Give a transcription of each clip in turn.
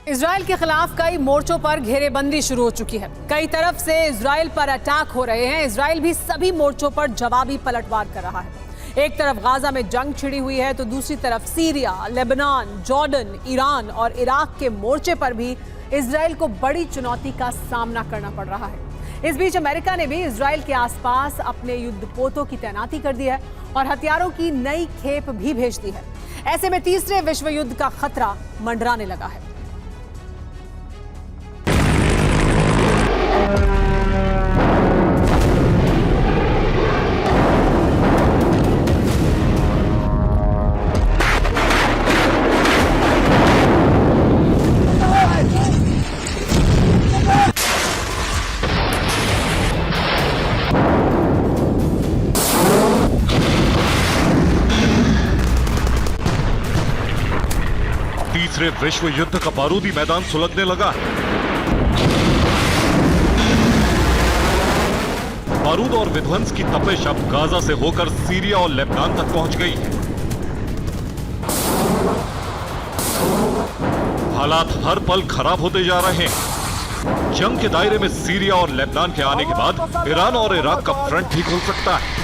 Israel के खिलाफ कई मोर्चों पर घेरेबंदी शुरू हो चुकी है। कई तरफ से इजराइल पर अटैक हो रहे हैं। इजराइल भी सभी मोर्चों पर जवाबी पलटवार कर रहा है। एक तरफ गाजा में जंग छिड़ी हुई है तो दूसरी तरफ सीरिया, लेबनान, जॉर्डन, ईरान और इराक के मोर्चे पर भी इजराइल को बड़ी चुनौती का सामना करना पड़ रहा है। इस बीच अमेरिका ने भी इजराइल के आसपास अपने युद्धपोतों की तैनाती कर दी है और हथियारों की नई खेप भी भेज दी है। ऐसे में तीसरे विश्व युद्ध का खतरा मंडराने लगा है। तीसरे विश्व युद्ध का बारूदी मैदान सुलगने लगा है। बारूद और विध्वंस की तपिश अब गाजा से होकर सीरिया और लेबनान तक पहुंच गई है। हालात हर पल खराब होते जा रहे हैं। जंग के दायरे में सीरिया और लेबनान के आने के बाद ईरान और इराक का फ्रंट भी खुल सकता है।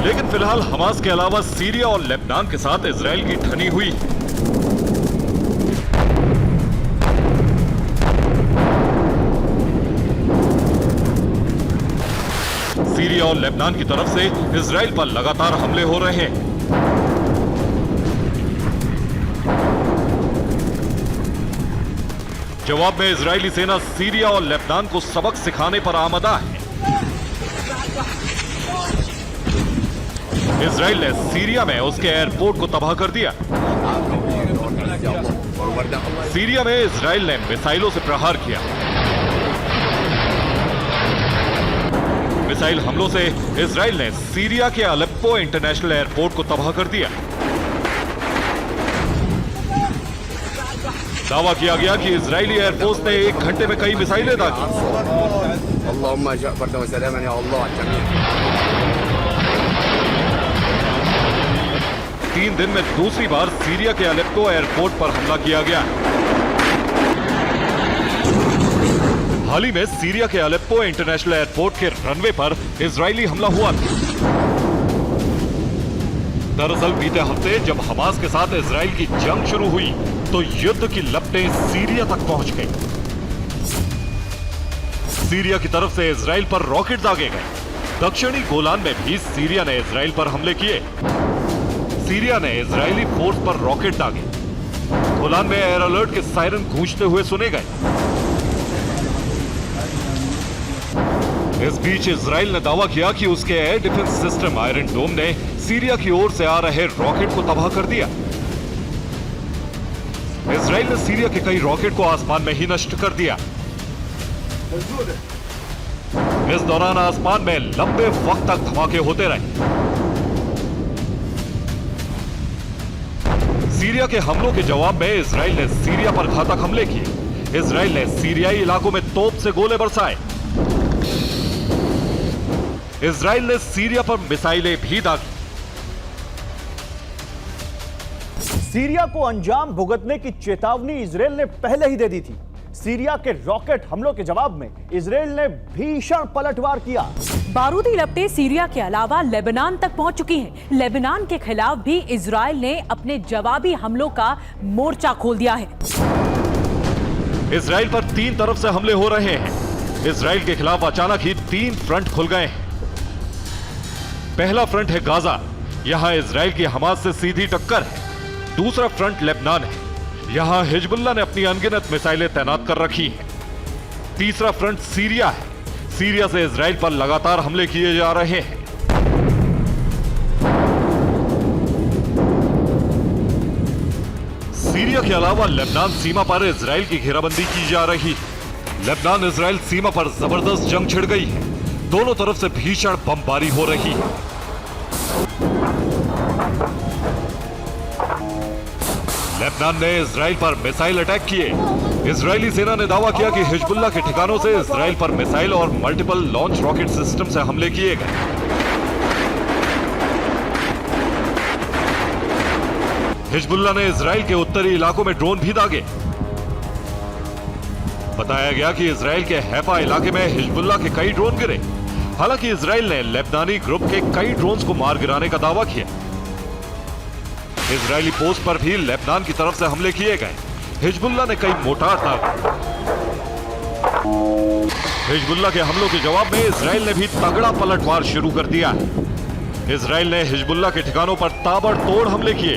लेकिन फिलहाल हमास के अलावा सीरिया और लेबनान के साथ इजराइल की ठनी हुई है। सीरिया और लेबनान की तरफ से इजराइल पर लगातार हमले हो रहे हैं। जवाब में इजरायली सेना सीरिया और लेबनान को सबक सिखाने पर आमदा है। इजराइल ने सीरिया में उसके एयरपोर्ट को तबाह कर दिया। सीरिया में इजराइल ने मिसाइलों से प्रहार किया। मिसाइल हमलों से इजराइल ने सीरिया के अलेप्पो इंटरनेशनल एयरपोर्ट को तबाह कर दिया। दावा किया गया कि इजरायली एयरफोर्स ने 1 घंटे में कई मिसाइलें दागी। 3 दिन में दूसरी बार सीरिया के अलेप्पो एयरपोर्ट पर हमला किया गया। हाल ही में सीरिया के अलेप्पो इंटरनेशनल एयरपोर्ट के रनवे पर इजरायली हमला हुआ था। दरअसल बीते हफ्ते जब हमास के साथ इजराइल की जंग शुरू हुई तो युद्ध की लपटें सीरिया तक पहुंच गई। सीरिया की तरफ से इजराइल पर रॉकेट दागे गए। दक्षिणी गोलान में भी सीरिया ने इजराइल पर हमले किए। सीरिया ने इजरायली फोर्स पर रॉकेट दागे। गोलान में एयर अलर्ट के सायरन गूंजते हुए सुने गए। इस बीच इजराइल ने दावा किया कि उसके एयर डिफेंस सिस्टम आयरन डोम ने सीरिया की ओर से आ रहे रॉकेट को तबाह कर दिया। इजराइल ने सीरिया के कई रॉकेट को आसमान में ही नष्ट कर दिया। इस दौरान आसमान में लंबे वक्त तक धमाके होते रहे। सीरिया के हमलों के जवाब में इजराइल ने सीरिया पर घातक हमले किए। इजराइल ने सीरियाई इलाकों में तोप से गोले बरसाए। इजराइल ने सीरिया पर मिसाइलें भी दागी। सीरिया को अंजाम भुगतने की चेतावनी इजराइल ने पहले ही दे दी थी। सीरिया के रॉकेट हमलों के जवाब में इजराइल ने भीषण पलटवार किया। बारूदी लपटें सीरिया के अलावा लेबनान तक पहुंच चुकी हैं। लेबनान के खिलाफ भी इजराइल ने अपने जवाबी हमलों का मोर्चा खोल दिया है। इजराइल पर 3 तरफ से हमले हो रहे हैं। इजराइल के खिलाफ अचानक ही 3 फ्रंट खुल गए हैं। पहला फ्रंट है गाजा, यहां इजराइल की हमास से सीधी टक्कर है। दूसरा फ्रंट लेबनान है, यहां हिजबुल्लाह ने अपनी अनगिनत मिसाइलें तैनात कर रखी हैं। तीसरा फ्रंट सीरिया है, सीरिया से इजराइल पर लगातार हमले किए जा रहे हैं। सीरिया के अलावा लेबनान सीमा पर इजराइल की घेराबंदी की जा रही है। लेबनान इजराइल सीमा पर जबरदस्त जंग छिड़ गई है। दोनों तरफ से भीषण बमबारी हो रही है। लेबनान ने इजराइल पर मिसाइल अटैक किए। इजरायली सेना ने दावा किया कि हिजबुल्लाह के ठिकानों से इजराइल पर मिसाइल और मल्टीपल लॉन्च रॉकेट सिस्टम से हमले किए गए। हिजबुल्लाह ने इजराइल के उत्तरी इलाकों में ड्रोन भी दागे। बताया गया कि इजराइल के हैफा इलाके में हिजबुल्लाह के कई ड्रोन गिरे। हालांकि इजराइल ने लेबनानी ग्रुप के कई ड्रोन्स को मार गिराने का दावा किया। इजरायली पोस्ट पर भी लेबनान की तरफ से हमले किए गए। हिजबुल्लाह ने कई मोर्टार दागे। हिजबुल्लाह के हमलों के जवाब में इजराइल ने भी तगड़ा पलटवार शुरू कर दिया है। इजराइल ने हिजबुल्लाह के ठिकानों पर ताबड़तोड़ हमले किए।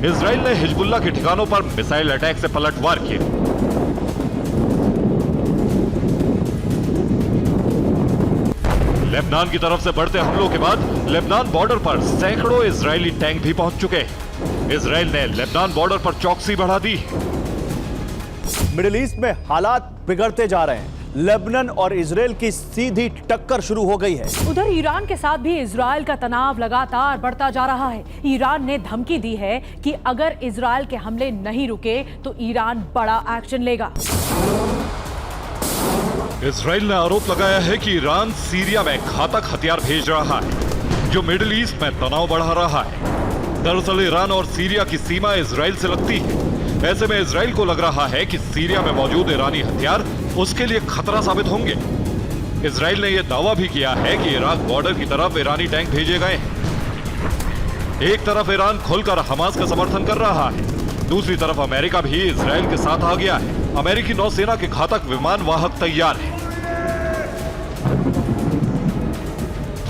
इजराइल ने हिजबुल्लाह के ठिकानों पर मिसाइल अटैक से पलटवार किए। लेबनान की तरफ से बढ़ते हमलों के बाद लेबनान बॉर्डर पर सैकड़ों इजरायली टैंक भी पहुंच चुके हैं। इजराइल ने लेबनान बॉर्डर पर चौकसी बढ़ा दी। मिडिल ईस्ट में हालात बिगड़ते जा रहे हैं। लेबनान और इजराइल की सीधी टक्कर शुरू हो गई है। उधर ईरान के साथ भी इजराइल का तनाव लगातार बढ़ता जा रहा है। ईरान ने धमकी दी है कि अगर इजराइल के हमले नहीं रुके तो ईरान बड़ा एक्शन लेगा। इजराइल ने आरोप लगाया है कि ईरान सीरिया में घातक हथियार भेज रहा है, जो मिडिल ईस्ट में तनाव बढ़ा रहा है। दरअसल ईरान और सीरिया की सीमा इजराइल से लगती है। ऐसे में इजराइल को लग रहा है कि सीरिया में मौजूद ईरानी हथियार उसके लिए खतरा साबित होंगे। इजराइल ने यह दावा भी किया है कि इराक बॉर्डर की तरफ ईरानी टैंक भेजे गए हैं। एक तरफ ईरान खुलकर हमास का समर्थन कर रहा है, दूसरी तरफ अमेरिका भी इजराइल के साथ आ गया है। अमेरिकी नौसेना के घातक विमान वाहक तैयार है।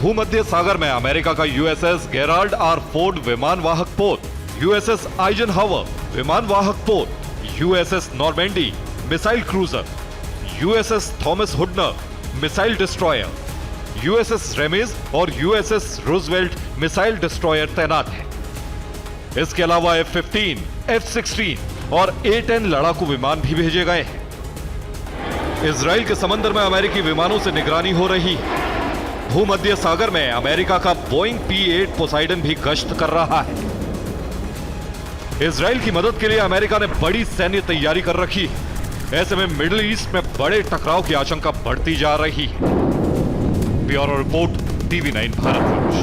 भूमध्य सागर में अमेरिका का यूएसएस गेराल्ड आर फोर्ड विमान वाहक पोत, यूएसएस आइजनहावर विमान वाहक पोत, USS Normandy missile cruiser, USS Thomas Hudner missile destroyer, USS Ramage और यूएसएस रूजवेल्ट मिसाइल डिस्ट्रॉयर तैनात है। इसके अलावा F-15, F-16 और A-10 लड़ाकू विमान भी भेजे गए हैं। इजराइल के समंदर में अमेरिकी विमानों से निगरानी हो रही है। भूमध्य सागर में अमेरिका का बोइंग P-8 पोसाइडन भी गश्त कर रहा है। इजराइल की मदद के लिए अमेरिका ने बड़ी सैन्य तैयारी कर रखी है। ऐसे में मिडिल ईस्ट में बड़े टकराव की आशंका बढ़ती जा रही है। Bureau report, TV9 Bharat.